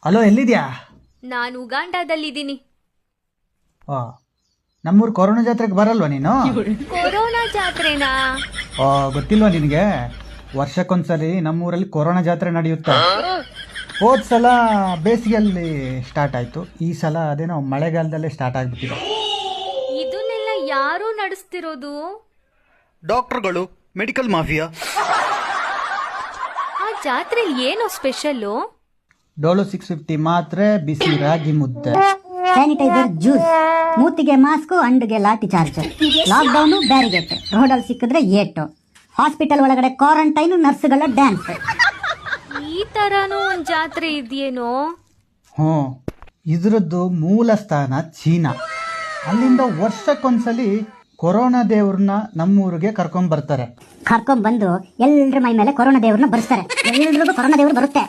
Hello, ಎಲ್ಲಿದ್ಯಾ? ನಾನು ಉಗಾಂಡಾದಲ್ಲಿದ್ದೀನಿ. ಓ, ನಮ್ಮೂರು ಕೊರೋನಾ ಜಾತ್ರೆಗೆ ಬರಲ್ವಾ ನೀನು? ಕೊರೋನಾ ಜಾತ್ರೆನಾ? ಓ, ಗೊತ್ತಿಲ್ವಾ ನಿನಗೆ? ವರ್ಷಕ್ಕೊಂದ್ಸಲಿ ನಮ್ಮೂರಲ್ಲಿ ಕೊರೋನಾ ಜಾತ್ರೆ ನಡೆಯುತ್ತೆ. ಹೋದ ಸಲ ಬೇಸಿಗೆಯಲ್ಲಿ ಸ್ಟಾರ್ಟ್ ಆಯಿತು, ಈ ಸಲ ಅದೇನೋ ಮಳೆಗಾಲದಲ್ಲೇ ಸ್ಟಾರ್ಟ್ ಆಗಿಬಿಟ್ಟಿದೆ. ಇದನ್ನೆಲ್ಲ ಯಾರು ನಡೆಸ್ತಿರೋದು? ಡಾಕ್ಟರ್ಗಳು, ಮೆಡಿಕಲ್ ಮಾಫಿಯಾ. ಆ ಜಾತ್ರೆಲಿ ಏನೋ ಸ್ಪೆಷಲ್ಲು? ಡೋಲೋ 650 ಮಾತ್ರೆ, ಬಿಸಿ ರಾಗಿ ಮುದ್ದೆ, ಸ್ಯಾನಿಟೈಸರ್, ಜ್ಯೂಸ್, ಮೂತಿಗೆ ಮಾಸ್ಕು, ಅಂಡ್ಗೆ ಲಾಠಿ ಚಾರ್ಜ್, ಲಾಕ್ಡೌನು, ಬ್ಯಾರಿಗೇಟ್, ರೋಡಲ್ಲಿ ಸಿಕ್ಕಿದ್ರೆ ಏಟು, ಹಾಸ್ಪಿಟಲ್ ಒಳಗಡೆ ಕ್ವಾರಂಟೈನು, ನರ್ಸ್ಗಳ ಡ್ಯಾನ್ಸ್. ಈ ತರನೂ ಒಂದ್ ಜಾತ್ರೆ ಇದೆಯೇನೋ? ಹ್ಞೂ, ಇದರದ್ದು ಮೂಲ ಸ್ಥಾನ ಚೀನಾ. ಅಲ್ಲಿಂದ ವರ್ಷಕ್ಕೊಂದ್ಸಲಿ ಕೊರೋನಾ ದೇವ್ರನ್ನ ನಮ್ಮೂರಿಗೆ ಕರ್ಕೊಂಬರ್ತಾರೆ. ಕರ್ಕೊಂಡ್ಬಂದು ಎಲ್ರ ಮೈ ಮೇಲೆ ಕೊರೋನಾ ದೇವ್ರನ್ನ ಬರ್ಸ್ತಾರೆ. ಎಲ್ರಿಗೂ ಕೊರೋನಾ ದೇವ್ರು ಬರುತ್ತೆ.